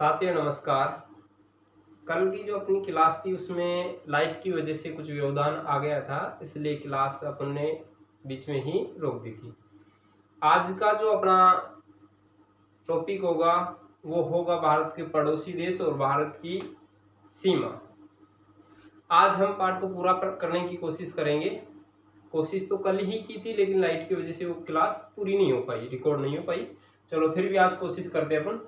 साथियों नमस्कार। कल की जो अपनी क्लास थी उसमें लाइट की वजह से कुछ व्यवधान आ गया था, इसलिए क्लास अपन ने बीच में ही रोक दी थी। आज का जो अपना टॉपिक होगा वो होगा भारत के पड़ोसी देश और भारत की सीमा। आज हम पाठ को पूरा करने की कोशिश करेंगे। कोशिश तो कल ही की थी, लेकिन लाइट की वजह से वो क्लास पूरी नहीं हो पाई, रिकॉर्ड नहीं हो पाई। चलो फिर भी आज कोशिश करते हैं अपन।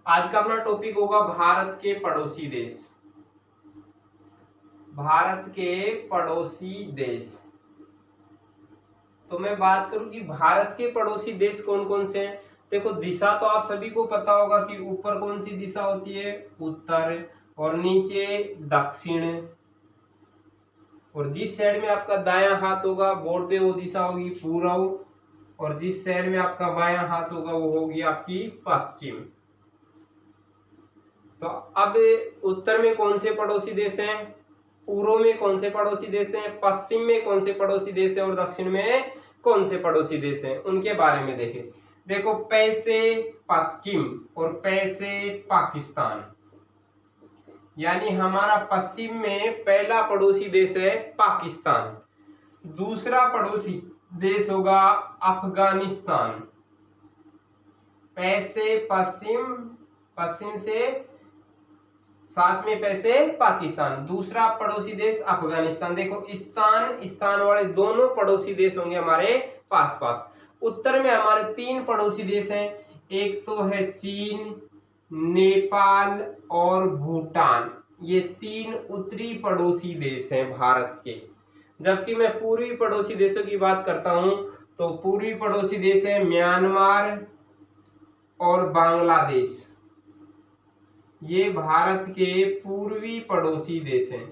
आज का अपना टॉपिक होगा भारत के पड़ोसी देश। भारत के पड़ोसी देश। तो मैं बात करूं कि भारत के पड़ोसी देश कौन कौन से हैं। देखो, दिशा तो आप सभी को पता होगा कि ऊपर कौन सी दिशा होती है, उत्तर, और नीचे दक्षिण। और जिस साइड में आपका दायां हाथ होगा बोर्ड पे वो दिशा होगी पूर्व, और जिस साइड में आपका बायां हाथ होगा वो होगी आपकी पश्चिम। तो अब उत्तर में कौन से पड़ोसी देश हैं, पूर्व में कौन से पड़ोसी देश हैं, पश्चिम में कौन से पड़ोसी देश हैं और दक्षिण में कौन से पड़ोसी देश हैं, उनके बारे में देखें। देखो, पै से पश्चिम और पै से पाकिस्तान, यानी हमारा पश्चिम में पहला पड़ोसी देश है पाकिस्तान। दूसरा पड़ोसी देश होगा अफगानिस्तान। पै से पश्चिम, पश्चिम से साथ में पैसे पाकिस्तान। दूसरा पड़ोसी देश अफगानिस्तान। देखो, स्थान वाले दोनों पड़ोसी देश होंगे हमारे पास पास। उत्तर में हमारे तीन पड़ोसी देश हैं, एक तो है चीन, नेपाल और भूटान। ये तीन उत्तरी पड़ोसी देश हैं भारत के। जबकि मैं पूर्वी पड़ोसी देशों की बात करता हूं तो पूर्वी पड़ोसी देश है म्यांमार और बांग्लादेश। ये भारत के पूर्वी पड़ोसी देश हैं।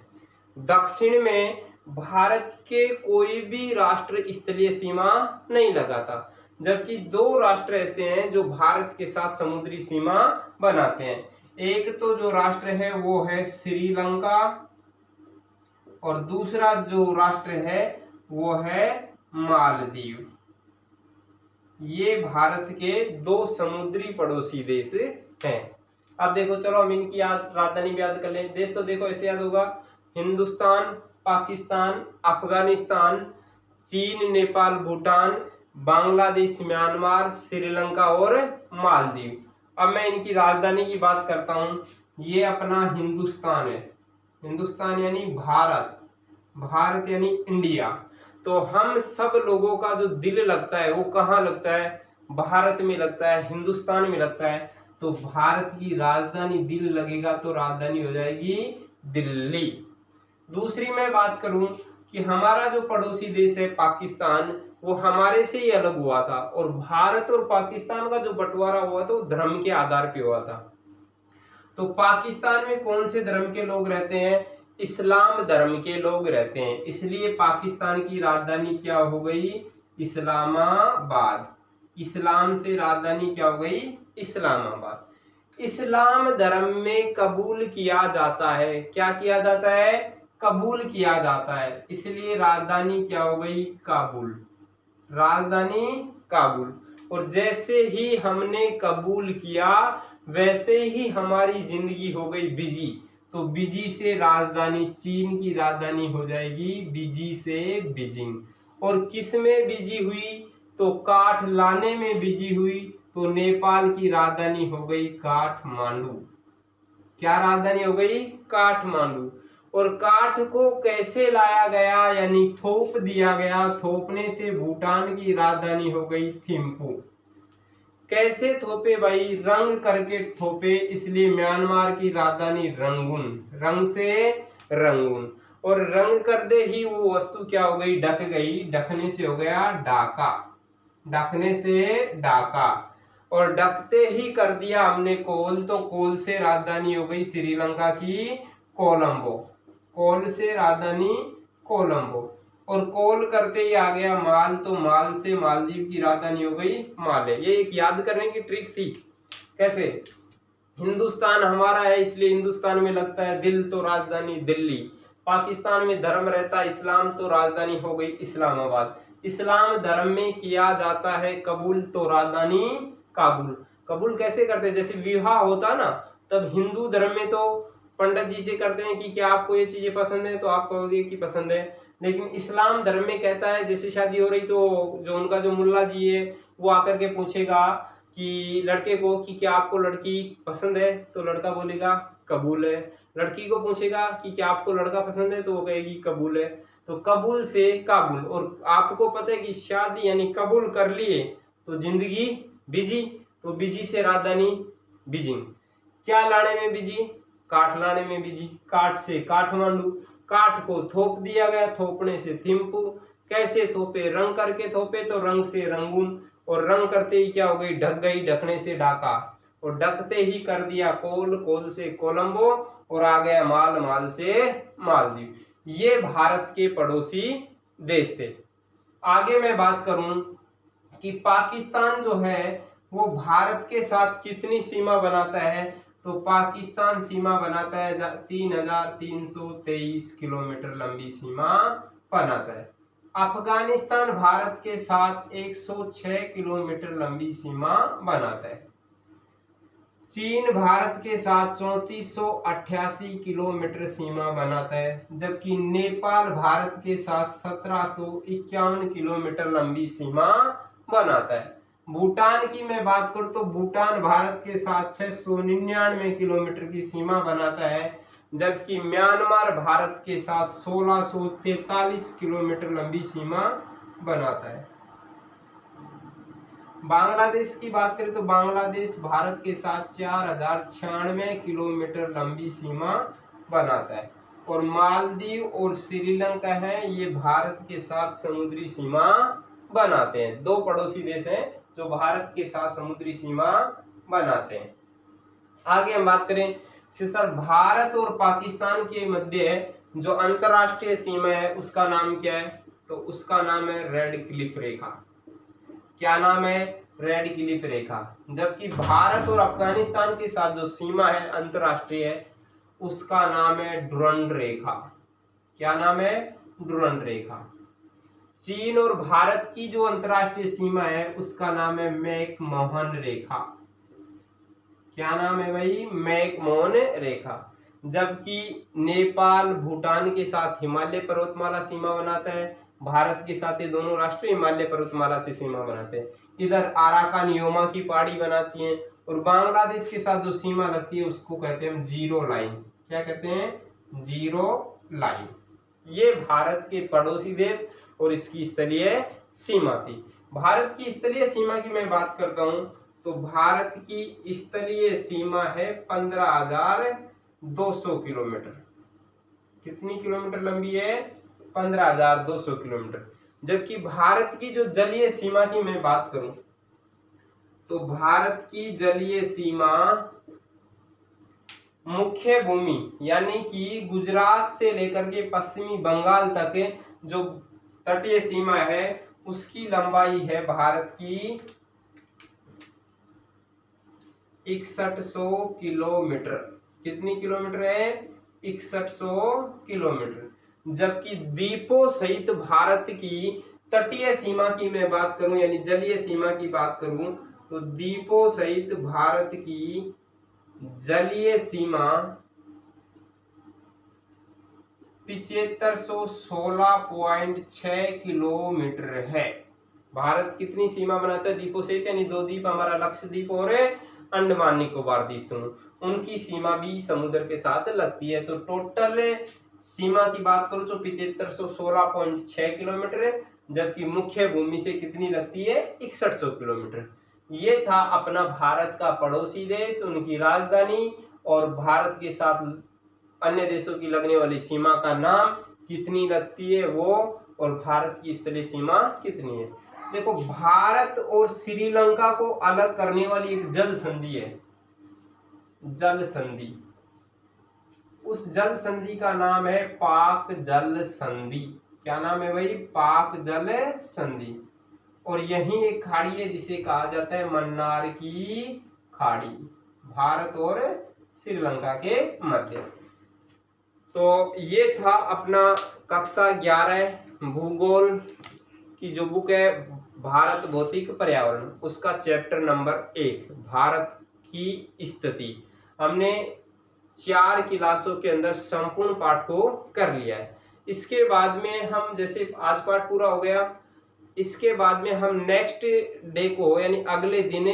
दक्षिण में भारत के कोई भी राष्ट्र स्थलीय सीमा नहीं लगाता, जबकि दो राष्ट्र ऐसे हैं जो भारत के साथ समुद्री सीमा बनाते हैं। एक तो जो राष्ट्र है वो है श्रीलंका, और दूसरा जो राष्ट्र है वो है मालदीव। ये भारत के दो समुद्री पड़ोसी देश हैं। अब देखो, चलो हम इनकी राजधानी भी याद कर लें। देश तो देखो ऐसे याद होगा, हिंदुस्तान, पाकिस्तान, अफगानिस्तान, चीन, नेपाल, भूटान, बांग्लादेश, म्यांमार, श्रीलंका और मालदीव। अब मैं इनकी राजधानी की बात करता हूं। ये अपना हिंदुस्तान है, हिंदुस्तान यानी भारत, भारत यानी इंडिया। तो हम सब लोगों का जो दिल लगता है वो कहाँ लगता है, भारत में लगता है, हिंदुस्तान में लगता है। तो भारत की राजधानी दिल लगेगा तो राजधानी हो जाएगी दिल्ली। दूसरी मैं बात करूं कि हमारा जो पड़ोसी देश है पाकिस्तान, वो हमारे से ही अलग हुआ था, और भारत और पाकिस्तान का जो बंटवारा हुआ था वो धर्म के आधार पे हुआ था। तो पाकिस्तान में कौन से धर्म के लोग रहते हैं, इस्लाम धर्म के लोग रहते हैं, इसलिए पाकिस्तान की राजधानी क्या हो गई, इस्लामाबाद। इस्लाम से राजधानी क्या हो गई, इस्लामाबाद। इस्लाम धर्म में कबूल किया जाता है, क्या किया जाता है, कबूल किया जाता है, इसलिए राजधानी क्या हो गई, काबुल। राजधानी काबुल। और जैसे ही हमने कबूल किया वैसे ही हमारी जिंदगी हो गई बिजी। तो बिजी से राजधानी, चीन की राजधानी हो जाएगी बिजी से बीजिंग। और किस में बिजी हुई, तो काठ लाने में बिजी हुई, तो नेपाल की राजधानी हो गई काठमांडू। क्या राजधानी हो गई, काठमांडू। और काठ को कैसे लाया गया, यानी थोप दिया गया, थोपने से भूटान की राजधानी हो गई थिम्पू। कैसे थोपे भाई, रंग करके थोपे, इसलिए म्यांमार की राजधानी रंगून, रंग से रंगून। और रंग कर दे ही वो वस्तु क्या हो गई, ढक गई, ढकने से हो गया ढाका, ढकने से ढाका। और ढकते ही कर दिया हमने कोल, तो कोल से राजधानी हो गई श्रीलंका की कोलंबो, कोल से राजधानी कोलंबो। और कोल करते ही आ गया माल, तो माल से मालदीव की राजधानी हो गई माले। ये एक याद करने की ट्रिक थी। कैसे, हिंदुस्तान हमारा है इसलिए हिंदुस्तान में लगता है दिल, तो राजधानी दिल्ली। पाकिस्तान में धर्म रहता है इस्लाम, तो राजधानी हो गई इस्लामाबाद। इस्लाम धर्म में किया जाता है कबूल, तो राजधानी काबुल। कबूल कैसे करते हैं? जैसे विवाह होता ना, तब हिंदू धर्म में तो पंडित जी से करते हैं कि क्या आपको ये चीजें पसंद है, तो आप कहोगे कि पसंद है। लेकिन इस्लाम धर्म में कहता है जैसे शादी हो रही तो जो उनका जो मुल्ला जी है वो आकर के पूछेगा कि लड़के को कि क्या आपको लड़की पसंद है, तो लड़का बोलेगा कबूल है। लड़की को पूछेगा कि क्या आपको लड़का पसंद है, तो वो कहेगी कबूल है। तो कबूल से काबुल। और आपको पता है कि शादी यानी कबूल कर लिए तो जिंदगी बिजी, तो बिजी से राजधानी बीजिंग। क्या लाने में बिजी? काठ लाने में बिजी। काठ से काठमांडू। काठ को थोप दिया गया, थोपने से थिम्पू। कैसे थोपे? रंग करके थोपे, तो रंग से रंगून। और रंग करते ही क्या हो गई? ढक गई, ढकने से ढाका। और ढकते ही कर दिया कोल, कोल से कोलंबो। और आ गया माल, माल से मालदीव। ये भारत के पड़ोसी देश थे। आगे मैं बात करूं कि पाकिस्तान जो है वो भारत के साथ कितनी सीमा बनाता है, तो पाकिस्तान सीमा बनाता है 3323 किलोमीटर लंबी सीमा बनाता है। अफगानिस्तान भारत के साथ 106 किलोमीटर लंबी सीमा बनाता है। चीन भारत के साथ 3488 किलोमीटर सीमा बनाता है, जबकि नेपाल भारत के साथ 1751 किलोमीटर लंबी सीमा बनाता है। भूटान की मैं बात करूं तो भूटान भारत के साथ 699 किलोमीटर की सीमा बनाता है, जबकि म्यांमार भारत के साथ 1643 किलोमीटर लंबी सीमा बनाता है। बांग्लादेश की बात करें तो बांग्लादेश भारत के साथ 4096 किलोमीटर लंबी सीमा बनाता है। और मालदीव और श्रीलंका है ये भारत के साथ समुद्री सीमा बनाते हैं। दो पड़ोसी देश हैं जो भारत के साथ समुद्री सीमा बनाते हैं। आगे हम बात करें कि सर भारत और पाकिस्तान के मध्य जो अंतरराष्ट्रीय सीमा है उसका नाम क्या है, तो उसका नाम है रेड क्लिफ रेखा। क्या नाम है? रेड क्लिफ रेखा। जबकि भारत और अफगानिस्तान के साथ जो सीमा है अंतरराष्ट्रीय उसका नाम है डुरंड रेखा। क्या नाम है? डुरंड रेखा। चीन और भारत की जो अंतरराष्ट्रीय सीमा है उसका नाम है मैकमोहन रेखा। क्या नाम है भाई? मैकमोहन रेखा। जबकि नेपाल भूटान के साथ हिमालय पर्वतमाला सीमा बनाता है। भारत के साथ ये दोनों राष्ट्र हिमालय पर्वतमाला से सीमा बनाते हैं। इधर अराकान-योमा की पहाड़ी बनाती हैं। और बांग्लादेश के साथ जो सीमा लगती है उसको कहते हैं जीरो लाइन। क्या कहते हैं? Zero line. ये भारत के पड़ोसी देश और इसकी स्थलीय सीमा थी। भारत की स्थलीय सीमा की मैं बात करता हूं तो भारत की स्थलीय सीमा है 15,200 किलोमीटर। कितनी किलोमीटर लंबी है? 15,200 किलोमीटर। जबकि भारत की जो जलीय सीमा की मैं बात करूं तो भारत की जलीय सीमा मुख्य भूमि यानी कि गुजरात से लेकर के पश्चिमी बंगाल तक जो तटीय सीमा है उसकी लंबाई है भारत की 6100 किलोमीटर। कितनी किलोमीटर है? 6100 किलोमीटर। जबकि द्वीपों सहित भारत की तटीय सीमा की मैं बात करूं यानी जलीय सीमा की बात करूं तो द्वीपों सहित भारत की जलीय सीमा 7516.6 किलोमीटर है। भारत कितनी सीमा बनाता है द्वीपों सहित, यानी दो द्वीप हमारा लक्षद्वीप और अंडमान निकोबार द्वीप समूह, उनकी सीमा भी समुद्र के साथ लगती है। तो टोटल सीमा की बात करूं तो 7516.6 किलोमीटर है, जबकि मुख्य भूमि से कितनी लगती है? 6100 किलोमीटर। ये था अपना भारत का पड़ोसी देश, उनकी राजधानी और भारत के साथ अन्य देशों की लगने वाली सीमा का नाम कितनी लगती है वो, और भारत की स्थलीय सीमा कितनी है। देखो भारत और श्रीलंका को अलग करने वाली एक जल संधि है, जल संधि। उस जल संधि का नाम है पाक जल संधि। क्या नाम है भाई? पाक जल संधि। और यही एक खाड़ी है जिसे कहा जाता है मन्नार की खाड़ी, भारत और श्रीलंका के मध्य। तो ये था अपना कक्षा 11 भूगोल की जो बुक है भारत भौतिक पर्यावरण, उसका चैप्टर नंबर 1 भारत की स्थिति। हमने 4 क्लासों के अंदर संपूर्ण पाठ को कर लिया है। इसके बाद में हम, जैसे आज पाठ पूरा हो गया, इसके बाद में हम नेक्स्ट डे को यानी अगले दिन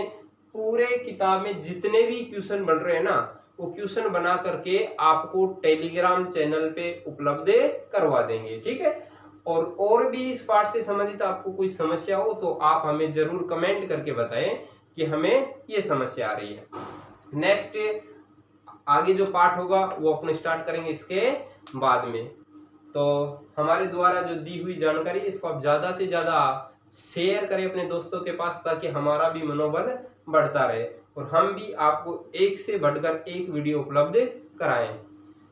पूरे किताब में जितने भी क्वेश्चन बन रहे हैं ना, वो क्वेश्चन बना करके आपको टेलीग्राम चैनल पे उपलब्ध करवा देंगे, ठीक है। और भी इस पाठ से संबंधित आपको कोई समस्या हो तो आप हमें जरूर कमेंट करके बताएं कि हमें ये समस्या आ रही है। नेक्स्ट आगे जो पाठ होगा वो अपन स्टार्ट करेंगे इसके बाद में। तो हमारे द्वारा जो दी हुई जानकारी, इसको आप ज़्यादा से ज़्यादा शेयर करें अपने दोस्तों के पास, ताकि हमारा भी मनोबल बढ़ता रहे और हम भी आपको एक से बढ़कर एक वीडियो उपलब्ध कराएं।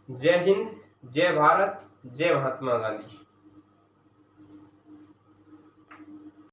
जय हिंद, जय भारत, जय महात्मा गांधी।